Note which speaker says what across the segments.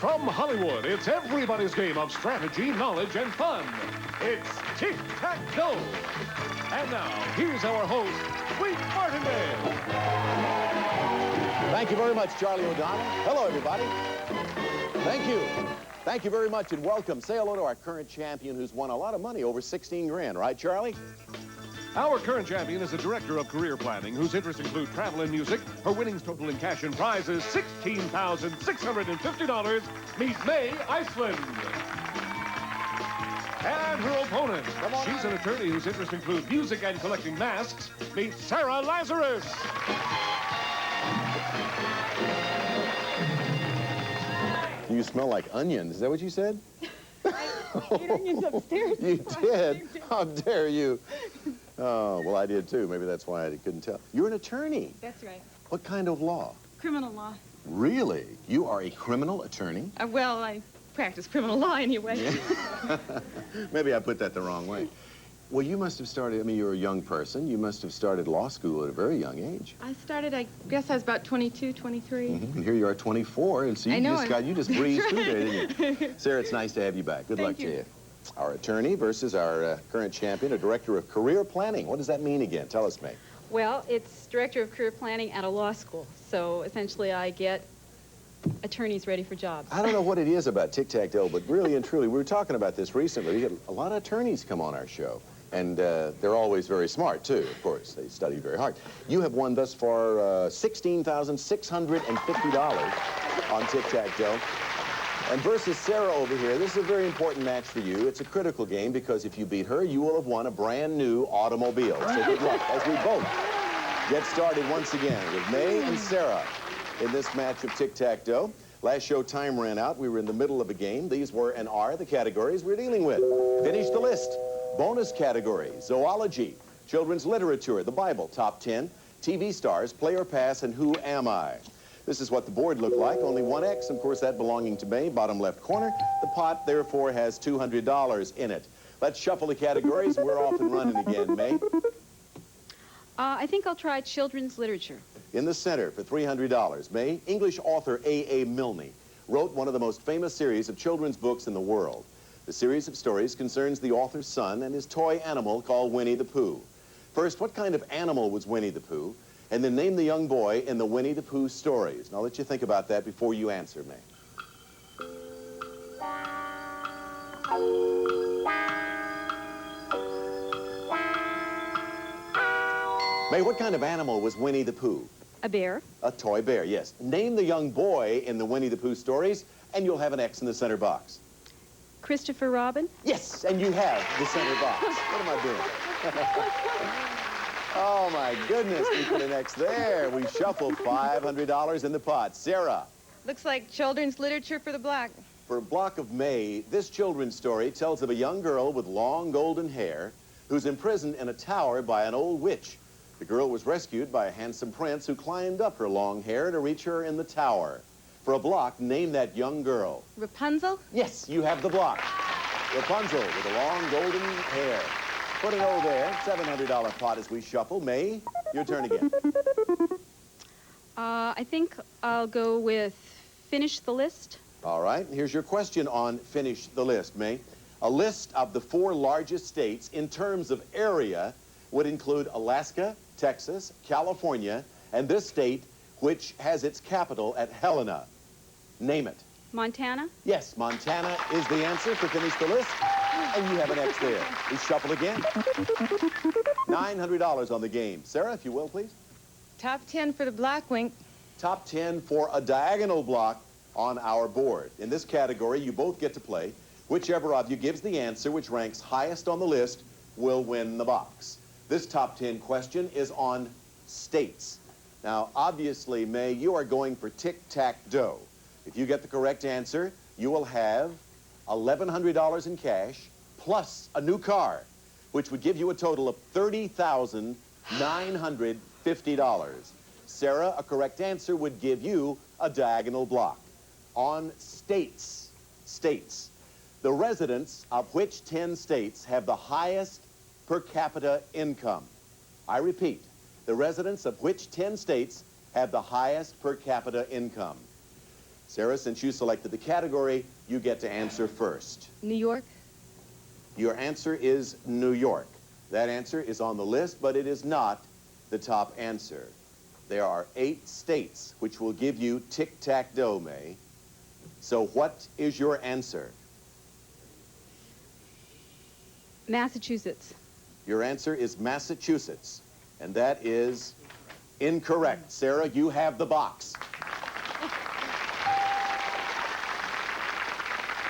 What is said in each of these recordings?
Speaker 1: From Hollywood, it's everybody's game of strategy, knowledge, and fun. It's Tic Tac Dough. And now, here's our host, Wade Martindale.
Speaker 2: Thank you very much, Charlie O'Donnell. Hello, everybody. Thank you. Thank you very much and welcome. Say hello to our current champion who's won a lot of money, over 16 grand, right, Charlie?
Speaker 1: Our current champion is a director of career planning whose interests include travel and music. Her winnings total in cash and prizes $16,650. Meet May Iceland. And her opponent, she's an attorney whose interests include music and collecting masks. Meet Sarah Lazarus.
Speaker 2: You smell like onions. Is that what you said?
Speaker 3: I ate onions upstairs.
Speaker 2: You did? How dare you? Oh, well, I did too. Maybe that's why I couldn't tell. You're an attorney.
Speaker 3: That's right.
Speaker 2: What kind of law?
Speaker 3: Criminal law.
Speaker 2: Really? You are a criminal attorney?
Speaker 3: Well, I practice criminal law anyway.
Speaker 2: Yeah. Maybe I put that the wrong way. Well, you must have started, I mean, you're a young person. You must have started law school at a very young age.
Speaker 3: I started, I guess I was about 22, 23.
Speaker 2: Mm-hmm. And here you are 24, and so you just breezed through there, didn't you? Sarah, it's nice to have you back. Good luck to you. Our attorney versus our current champion, a director of career planning. What does that mean again? Tell us, May.
Speaker 4: Well, it's director of career planning at a law school. So essentially I get attorneys ready for jobs.
Speaker 2: I don't know what it is about Tic Tac Dough, but really and truly, we were talking about this recently. We get a lot of attorneys come on our show. And they're always very smart, too, of course. They study very hard. You have won thus far $16,650 on Tic Tac Dough. And versus Sarah over here, this is a very important match for you. It's a critical game because if you beat her, you will have won a brand new automobile. So good luck as we both get started once again with May and Sarah in this match of Tic Tac Dough. Last show, time ran out. We were in the middle of a game. These were and are the categories we're dealing with. Finish the list. Bonus category, zoology, children's literature, the Bible, top 10, TV stars, player pass, and who am I? This is what the board looked like, only one X, of course, that belonging to May, bottom left corner. The pot, therefore, has $200 in it. Let's shuffle the categories, and we're off and running again. May?
Speaker 4: I think I'll try children's literature.
Speaker 2: In the center for $300. May, English author A.A. Milne wrote one of the most famous series of children's books in the world. The series of stories concerns the author's son and his toy animal called Winnie the Pooh. First, what kind of animal was Winnie the Pooh? And then name the young boy in the Winnie the Pooh stories. And I'll let you think about that before you answer me. May, what kind of animal was Winnie the Pooh?
Speaker 4: A bear.
Speaker 2: A toy bear, yes. Name the young boy in the Winnie the Pooh stories, and you'll have an X in the center box.
Speaker 4: Christopher Robin.
Speaker 2: Yes, and you have the center box. What am I doing? Oh, my goodness, we put an X there. We shuffled $500 in the pot. Sarah.
Speaker 3: Looks like children's literature for the block.
Speaker 2: For a block of May, this children's story tells of a young girl with long golden hair who's imprisoned in a tower by an old witch. The girl was rescued by a handsome prince who climbed up her long hair to reach her in the tower. For a block, name that young girl.
Speaker 3: Rapunzel?
Speaker 2: Yes, you have the block. Rapunzel with a long golden hair. Put an O there. $700 pot as we shuffle. May, your turn again.
Speaker 4: I think I'll go with finish the list.
Speaker 2: All right, here's your question on finish the list, May. A list of the 4 largest states in terms of area would include Alaska, Texas, California, and this state, which has its capital at Helena. Name it.
Speaker 4: Montana?
Speaker 2: Yes, Montana is the answer for finish the list, and you have an X there. We shuffle again. $900 on the game. Sarah, if you will, please.
Speaker 3: Top 10 for the block, Wink.
Speaker 2: Top 10 for a diagonal block on our board. In this category, you both get to play. Whichever of you gives the answer which ranks highest on the list will win the box. This top 10 question is on states. Now, obviously, May, you are going for Tic Tac Dough. If you get the correct answer, you will have $1,100 in cash plus a new car, which would give you a total of $30,950. Sarah, a correct answer would give you a diagonal block. On states, the residents of which 10 states have the highest per capita income? I repeat, the residents of which 10 states have the highest per capita income? Sarah, since you selected the category, you get to answer first.
Speaker 3: New York.
Speaker 2: Your answer is New York. That answer is on the list, but it is not the top answer. There are 8 states which will give you Tic Tac Dough, May. So what is your answer?
Speaker 4: Massachusetts.
Speaker 2: Your answer is Massachusetts, and that is incorrect. Sarah, you have the box.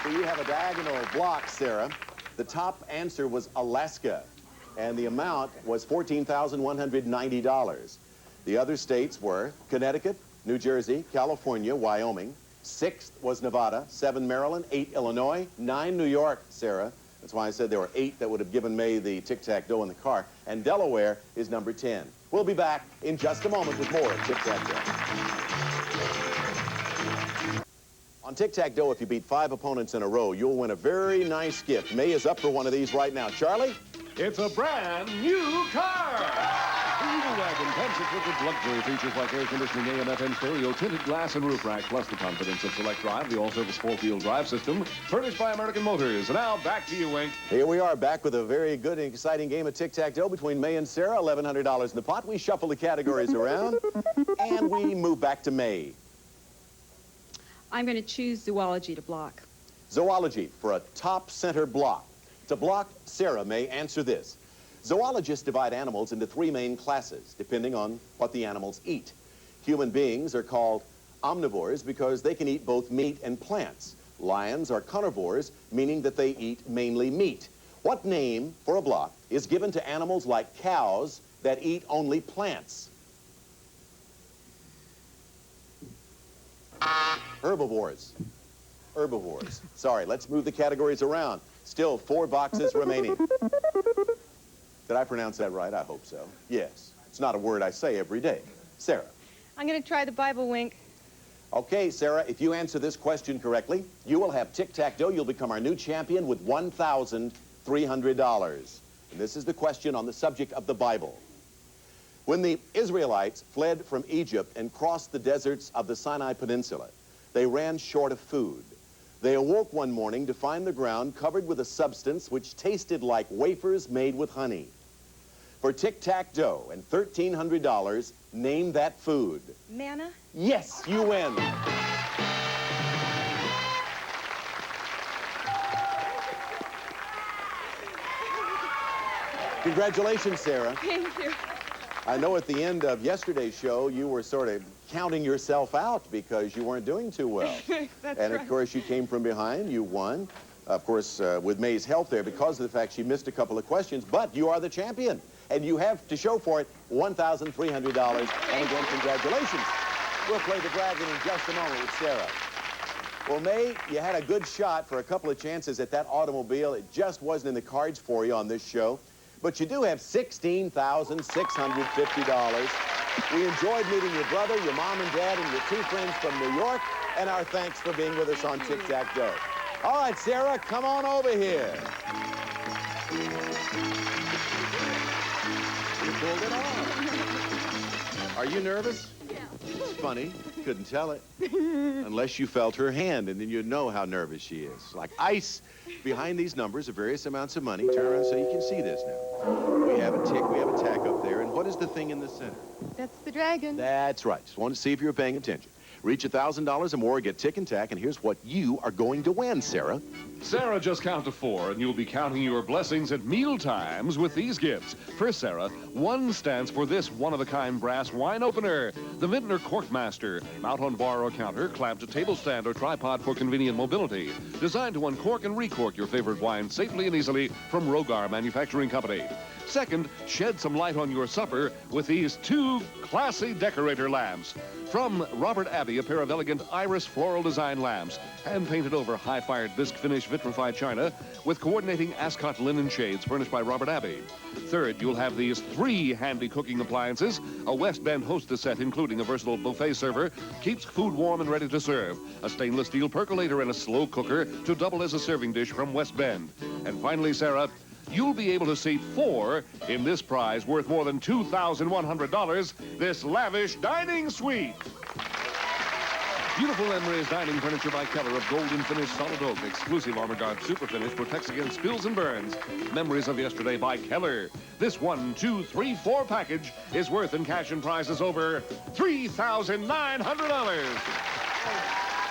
Speaker 2: So you have a diagonal block, Sarah. The top answer was Alaska, and the amount was $14,190. The other states were Connecticut, New Jersey, California, Wyoming. 6th was Nevada, 7 Maryland, 8 Illinois, 9 New York, Sarah. That's why I said there were 8 that would have given May the Tic Tac Dough in the car. And Delaware is number 10. We'll be back in just a moment with more Tic Tac Dough. On Tic Tac Dough, if you beat 5 opponents in a row, you'll win a very nice gift. May is up for one of these right now. Charlie?
Speaker 1: It's a brand new car! The Eagle Wagon comes equipped with luxury features like air conditioning, AM, FM stereo, tinted glass and roof rack, plus the confidence of Select Drive, the all-service 4-wheel drive system, furnished by American Motors. And now, back to you, Wink.
Speaker 2: Here we are, back with a very good and exciting game of Tic Tac Dough between May and Sarah. $1,100 in the pot. We shuffle the categories around, and we move back to May.
Speaker 4: I'm going to choose zoology to block.
Speaker 2: Zoology for a top center block. To block, Sarah may answer this. Zoologists divide animals into 3 main classes, depending on what the animals eat. Human beings are called omnivores because they can eat both meat and plants. Lions are carnivores, meaning that they eat mainly meat. What name for a block is given to animals like cows that eat only plants? Herbivores. Herbivores. Sorry, let's move the categories around. Still 4 boxes remaining. Did I pronounce that right? I hope so. Yes. It's not a word I say every day. Sarah.
Speaker 3: I'm going to try the Bible, Wink.
Speaker 2: Okay, Sarah, if you answer this question correctly, you will have Tic Tac Dough. You'll become our new champion with $1,300. And this is the question on the subject of the Bible. When the Israelites fled from Egypt and crossed the deserts of the Sinai Peninsula, they ran short of food. They awoke one morning to find the ground covered with a substance which tasted like wafers made with honey. For Tic Tac Dough and $1,300, name that food.
Speaker 3: Manna?
Speaker 2: Yes, you win. Congratulations, Sarah.
Speaker 3: Thank you.
Speaker 2: I know at the end of yesterday's show, you were sort of counting yourself out because you weren't doing too well.
Speaker 3: That's
Speaker 2: and,
Speaker 3: right.
Speaker 2: of course, you came from behind. You won. Of course, with May's help there because of the fact she missed a couple of questions. But you are the champion. And you have to show for it $1,300. And again, congratulations. We'll play the Dragon in just a moment with Sarah. Well, May, you had a good shot for a couple of chances at that automobile. It just wasn't in the cards for you on this show. But you do have $16,650. We enjoyed meeting your brother, your mom and dad, and your 2 friends from New York. And our thanks for being with us on Tic Tac Dough. All right, Sarah, come on over here. You pulled it off. Are you nervous?
Speaker 3: Yeah.
Speaker 2: It's funny. Couldn't tell it. Unless you felt her hand, and then you'd know how nervous she is. Like ice. Behind these numbers are various amounts of money. Turn around so you can see this now. We have a tick, we have a tack up there. And what is the thing in the center?
Speaker 3: That's the dragon.
Speaker 2: That's right. Just wanted to see if you were paying attention. Reach $1,000 or more, get Tick and Tack, and here's what you are going to win, Sarah.
Speaker 1: Sarah, just count to 4, and you'll be counting your blessings at meal times with these gifts. First, Sarah, 1 stands for this one-of-a-kind brass wine opener, the Vintner Corkmaster. Mount on bar or counter, clamp to table stand or tripod for convenient mobility. Designed to uncork and recork your favorite wine safely and easily from Rogar Manufacturing Company. Second, shed some light on your supper with these 2 classy decorator lamps. From Robert Abbey, a pair of elegant iris floral design lamps, hand-painted over high-fired bisque-finished vitrified china with coordinating Ascot linen shades furnished by Robert Abbey. Third, you'll have these 3 handy cooking appliances. A West Bend hostess set, including a versatile buffet server, keeps food warm and ready to serve. A stainless steel percolator and a slow cooker to double as a serving dish from West Bend. And finally, Sarah, you'll be able to seat 4 in this prize worth more than $2,100, this lavish dining suite. Beautiful Memories dining furniture by Keller of golden finish solid oak. Exclusive Armor Guard Super Finish protects against spills and burns. Memories of Yesterday by Keller. This 1, 2, 3, 4 package is worth in cash and prizes over $3,900.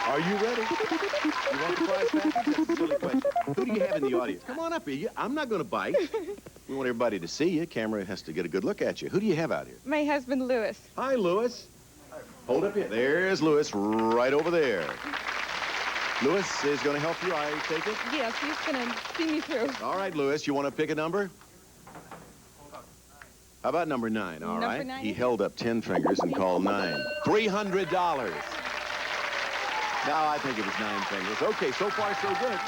Speaker 2: Are you ready? You want the prize package? That's a silly question. Who do you have in the audience? Come on up here. I'm not going to bite. We want everybody to see you. Camera has to get a good look at you. Who do you have out here?
Speaker 3: My husband, Louis.
Speaker 2: Hi, Louis. Hold up here. There's Louis right over there. Louis is going to help you, I take it?
Speaker 3: Yes, he's going to see me through.
Speaker 2: All right, Louis, you want to pick a number? How about number 9? All right.
Speaker 3: Number 9?
Speaker 2: He held up 10 fingers and called 9. $300. No, I think it was 9 fingers. Okay, so far so good.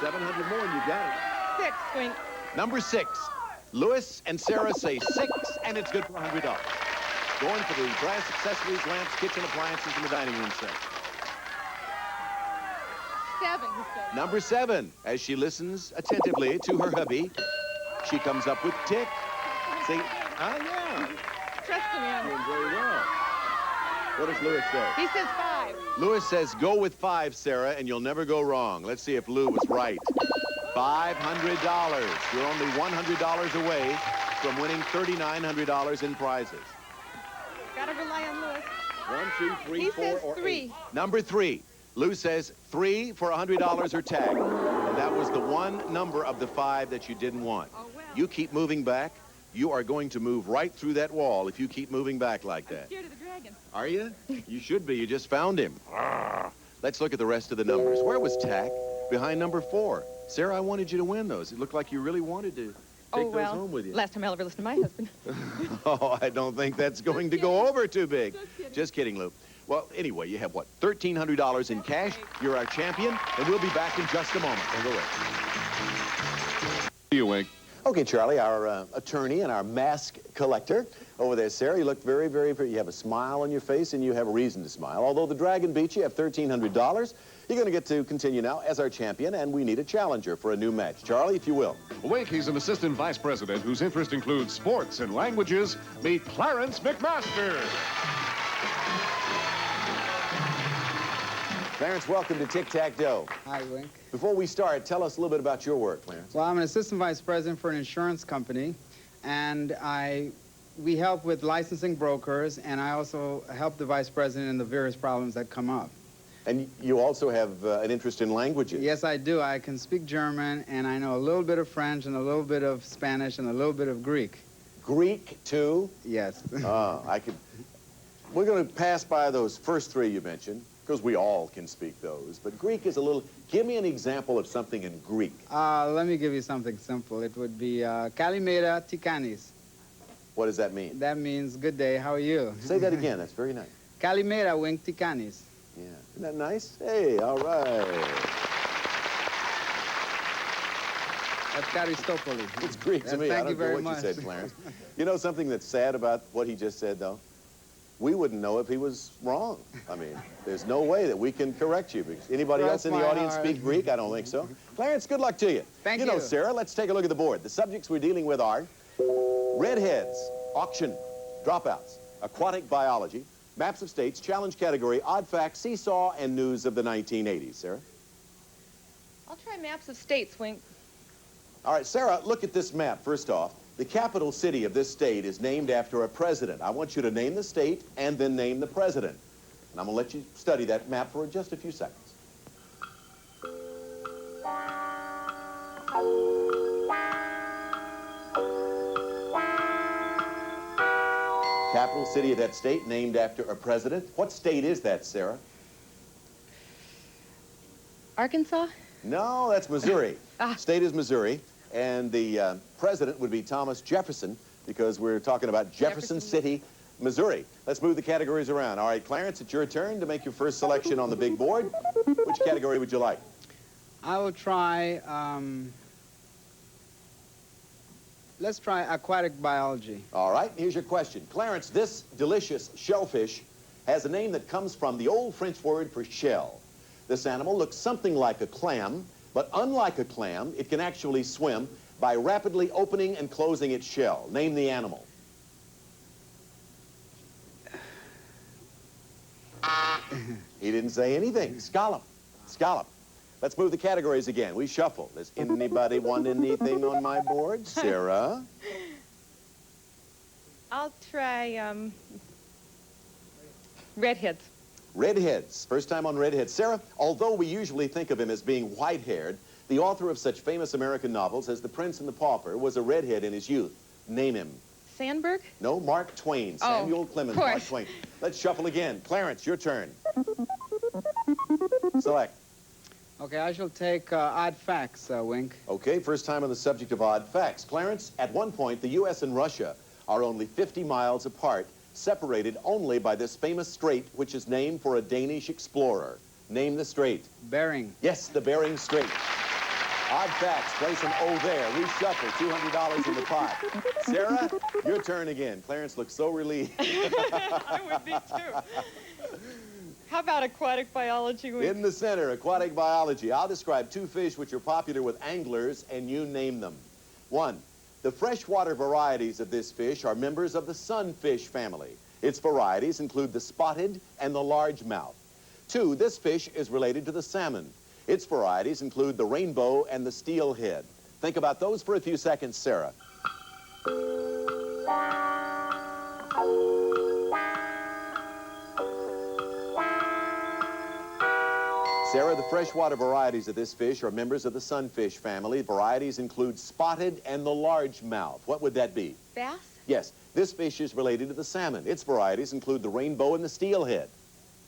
Speaker 2: 700 more and you got it.
Speaker 3: 6, Wink.
Speaker 2: Number 6. Louis and Sarah say 6, and it's good for $100. Going for the brass accessories, lamps, kitchen appliances, and the dining room set.
Speaker 3: 7, he said.
Speaker 2: Number 7. As she listens attentively to her hubby, she comes up with Tic. See? Yeah.
Speaker 3: Trust me on
Speaker 2: Doing
Speaker 3: it.
Speaker 2: very well. What does Louis say?
Speaker 3: He says 5.
Speaker 2: Louis says, go with 5, Sarah, and you'll never go wrong. Let's see if Lou was right. $500. You're only $100 away from winning $3,900 in prizes.
Speaker 3: Gotta rely on Louis.
Speaker 2: 1, 2, 3,
Speaker 3: He
Speaker 2: 4,
Speaker 3: says
Speaker 2: or
Speaker 3: 3.
Speaker 2: 8. Number 3. Lou says 3 for $100 or tag. And that was the one number of the 5 that you didn't want.
Speaker 3: Oh, well.
Speaker 2: You keep moving back. You are going to move right through that wall if you keep moving back like
Speaker 3: I'm
Speaker 2: that.
Speaker 3: scared of the dragon.
Speaker 2: Are you? You should be. You just found him. Let's look at the rest of the numbers. Where was Tack? Behind number 4. Sarah, I wanted you to win those. It looked like you really wanted to take those home with you.
Speaker 3: Last time I'll ever listen to my husband.
Speaker 2: Oh, I don't think that's going to go over too big. Just kidding, Lou. Well, anyway, you have, what, $1,300 in cash. You're our champion, and we'll be back in just a moment. Don't go away.
Speaker 1: You, Wink.
Speaker 2: Okay, Charlie, our attorney and our mask collector over there, Sarah, you look very, very pretty. You have a smile on your face, and you have a reason to smile. Although the dragon beat you, you have $1,300. You're going to get to continue now as our champion, and we need a challenger for a new match. Charlie, if you will.
Speaker 1: Wink, he's an assistant vice president whose interest includes sports and languages. Meet Clarence McMaster.
Speaker 2: Clarence, welcome to Tic Tac Dough.
Speaker 5: Hi, Wink.
Speaker 2: Before we start, tell us a little bit about your work, Clarence.
Speaker 5: Well, I'm an assistant vice president for an insurance company, and we help with licensing brokers, and I also help the vice president in the various problems that come up.
Speaker 2: And you also have an interest in languages.
Speaker 5: Yes, I do. I can speak German, and I know a little bit of French, and a little bit of Spanish, and a little bit of Greek.
Speaker 2: Greek, too?
Speaker 5: Yes.
Speaker 2: We're going to pass by those first 3 you mentioned, because we all can speak those. But Greek is a little... Give me an example of something in Greek.
Speaker 5: Let me give you something simple. It would be Kalimera Tikanis.
Speaker 2: What does that mean?
Speaker 5: That means good day, how are you?
Speaker 2: Say that again. That's very nice.
Speaker 5: Kalimera Wink Tikanis.
Speaker 2: Yeah. Isn't that nice? Hey, all right.
Speaker 5: That's Aristopoli.
Speaker 2: It's Greek to me.
Speaker 5: Thank
Speaker 2: I
Speaker 5: you
Speaker 2: don't care
Speaker 5: very
Speaker 2: what
Speaker 5: much.
Speaker 2: you said, Clarence. You know something that's sad about what he just said, though? We wouldn't know if he was wrong. I mean, there's no way that we can correct you. Because anybody else in the audience speak Greek? I don't think so. Clarence, good luck to you.
Speaker 5: Thank
Speaker 2: you. You know,
Speaker 5: you.
Speaker 2: Sarah, let's take a look at the board. The subjects we're dealing with are redheads, auction, dropouts, aquatic biology, maps of states, challenge category, odd facts, seesaw, and news of the 1980s. Sarah?
Speaker 3: I'll try maps of states, Wink.
Speaker 2: All right, Sarah, look at this map, first off. The capital city of this state is named after a president. I want you to name the state and then name the president. And I'm going to let you study that map for just a few seconds. Capital city of that state named after a president. What state is that, Sarah?
Speaker 3: Arkansas?
Speaker 2: No, that's Missouri.
Speaker 3: Ah.
Speaker 2: State is Missouri, and the president would be Thomas Jefferson, because we're talking about Jefferson City, Missouri. Let's move the categories around. All right, Clarence, it's your turn to make your first selection on the big board. Which category would you like?
Speaker 5: I will try, let's try aquatic biology.
Speaker 2: All right, here's your question. Clarence, this delicious shellfish has a name that comes from the old French word for shell. This animal looks something like a clam, but unlike a clam, it can actually swim by rapidly opening and closing its shell. Name the animal. He didn't say anything. Scallop. Scallop. Let's move the categories again. We shuffle. Does anybody want anything on my board? Sarah?
Speaker 3: I'll try, redheads.
Speaker 2: Redheads. First time on redheads. Sarah, although we usually think of him as being white-haired, the author of such famous American novels as The Prince and the Pauper was a redhead in his youth. Name him.
Speaker 3: Sandberg?
Speaker 2: No, Mark Twain.
Speaker 3: Oh,
Speaker 2: Samuel Clemens,
Speaker 3: of
Speaker 2: Mark
Speaker 3: course.
Speaker 2: Twain. Let's shuffle again. Clarence, your turn. Select.
Speaker 5: Okay, I shall take odd facts, Wink.
Speaker 2: Okay, first time on the subject of odd facts. Clarence, at one point, the U.S. and Russia are only 50 miles apart, separated only by this famous strait, which is named for a Danish explorer. Name the strait.
Speaker 5: Bering.
Speaker 2: Yes, the Bering Strait. Odd facts, place an O there. Reshuffle, $200 in the pot. Sarah, your turn again. Clarence looks so relieved.
Speaker 3: I would be too. How about aquatic biology?
Speaker 2: In the center, aquatic biology. I'll describe two fish which are popular with anglers, and you name them. One, the freshwater varieties of this fish are members of the sunfish family. Its varieties include the spotted and the largemouth. Two, this fish is related to the salmon. Its varieties include the rainbow and the steelhead. Think about those for a few seconds, Sarah. Sarah, the freshwater varieties of this fish are members of the sunfish family. Varieties include spotted and the largemouth. What would that be?
Speaker 3: Bass?
Speaker 2: Yes, this fish is related to the salmon. Its varieties include the rainbow and the steelhead.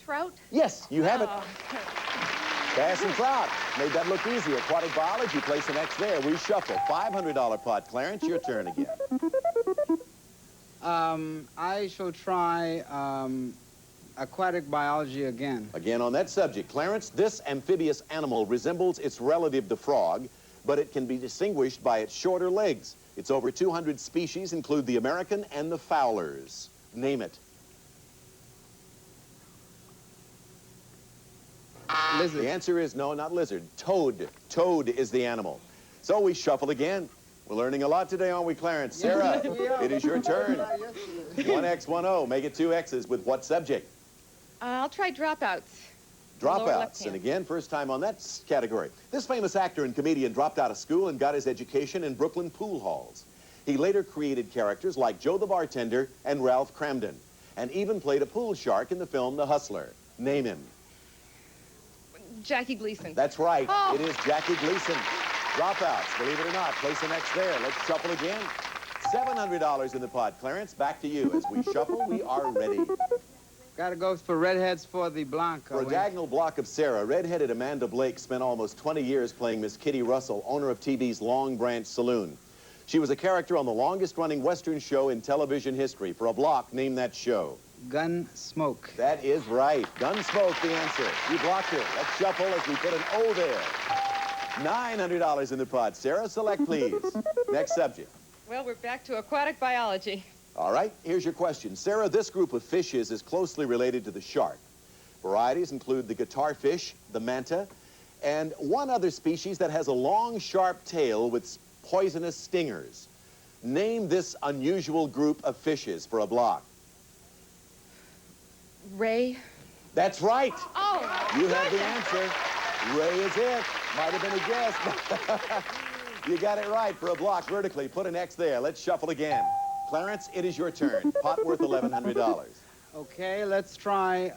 Speaker 3: Trout?
Speaker 2: Yes, you have it.
Speaker 3: Oh.
Speaker 2: Bass and trout. Made that look easy. Aquatic biology, place an X there. Reshuffle. $500 pot. Clarence, your turn again.
Speaker 5: I shall try aquatic biology again.
Speaker 2: Again on that subject. Clarence, this amphibious animal resembles its relative, the frog, but it can be distinguished by its shorter legs. Its over 200 species include the American and the Fowlers. Name it.
Speaker 5: Lizard.
Speaker 2: The answer is no, not lizard. Toad. Toad is the animal. So we shuffle again. We're learning a lot today, aren't we, Clarence? Sarah, it is your turn. 1X, 1O. Make it 2 X's with what subject?
Speaker 3: I'll try dropouts. Lower left
Speaker 2: Dropouts.
Speaker 3: hand.
Speaker 2: And again, first time on that category. This famous actor and comedian dropped out of school and got his education in Brooklyn pool halls. He later created characters like Joe the Bartender and Ralph Cramden, and even played a pool shark in the film The Hustler. Name him.
Speaker 3: Jackie Gleason.
Speaker 2: That's right.
Speaker 3: Oh.
Speaker 2: It is Jackie Gleason. Dropouts, believe it or not. Place an X there. Let's shuffle again. $700 in the pot. Clarence, back to you. As we shuffle, we are ready.
Speaker 5: Gotta go for redheads for the Blanc.
Speaker 2: For a diagonal block of Sarah, redheaded Amanda Blake spent almost 20 years playing Miss Kitty Russell, owner of TV's Long Branch Saloon. She was a character on the longest-running Western show in television history. For a block, name that show.
Speaker 5: Gunsmoke.
Speaker 2: That is right. Gunsmoke, the answer. You blocked it. Let's shuffle as we put an O there. $900 in the pot. Sarah, select, please. Next subject.
Speaker 3: Well, we're back to aquatic biology.
Speaker 2: All right, here's your question. Sarah, this group of fishes is closely related to the shark. Varieties include the guitarfish, the manta, and one other species that has a long, sharp tail with poisonous stingers. Name this unusual group of fishes for a block.
Speaker 3: Ray?
Speaker 2: That's right.
Speaker 3: Oh,
Speaker 2: You have the answer. Ray is it. Might have been a guess. You got it right for a block vertically. Put an X there. Let's shuffle again. Clarence, it is your turn. Pot worth $1,100.
Speaker 5: Okay, let's try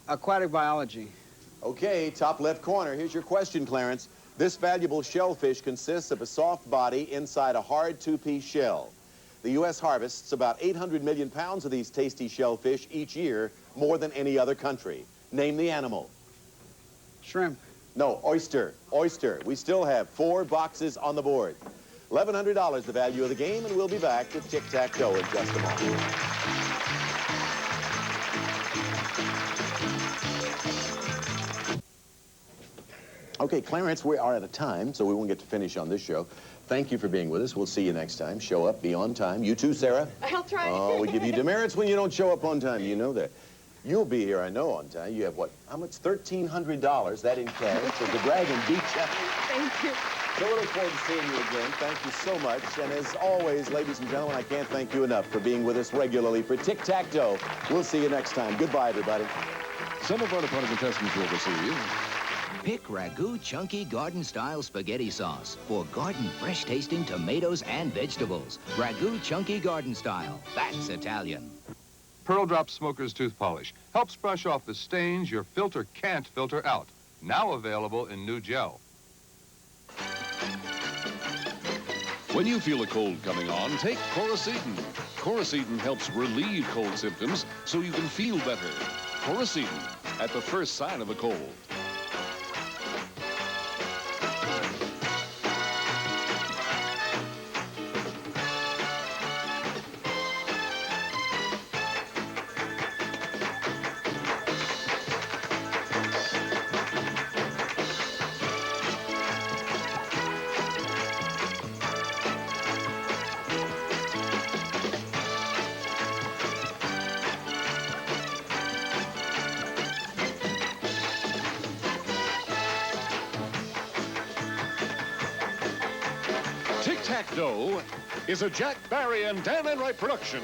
Speaker 5: aquatic biology.
Speaker 2: Okay, top left corner. Here's your question, Clarence. This valuable shellfish consists of a soft body inside a hard two-piece shell. The U.S. harvests about 800 million pounds of these tasty shellfish each year, more than any other country. Name the animal.
Speaker 5: Shrimp.
Speaker 2: No, oyster. Oyster. We still have 4 boxes on the board. $1,100 the value of the game, and we'll be back with Tic Tac Dough in just a moment. Okay, Clarence, we are out of time, so we won't get to finish on this show. Thank you for being with us. We'll see you next time. Show up, be on time. You too, Sarah.
Speaker 3: I'll try.
Speaker 2: Oh, we give you demerits when you don't show up on time. You know that. You'll be here, I know, on time. You have what? How much? $1,300. That in cash. So the dragon beat you.
Speaker 3: Thank you.
Speaker 2: So we look forward to seeing you again. Thank you so much. And as always, ladies and gentlemen, I can't thank you enough for being with us regularly for Tic Tac Dough. We'll see you next time. Goodbye, everybody.
Speaker 1: Some of our departed contestants will receive
Speaker 6: Pick Ragu Chunky Garden-style spaghetti sauce for garden fresh-tasting tomatoes and vegetables. Ragu Chunky Garden-style. That's Italian.
Speaker 7: Pearl Drop Smoker's Tooth Polish helps brush off the stains your filter can't filter out. Now available in new gel.
Speaker 1: When you feel a cold coming on, take Coricidin. Coricidin helps relieve cold symptoms so you can feel better. Coricidin, at the first sign of a cold. Tic Tac Dough is a Jack Barry and Dan Enright production.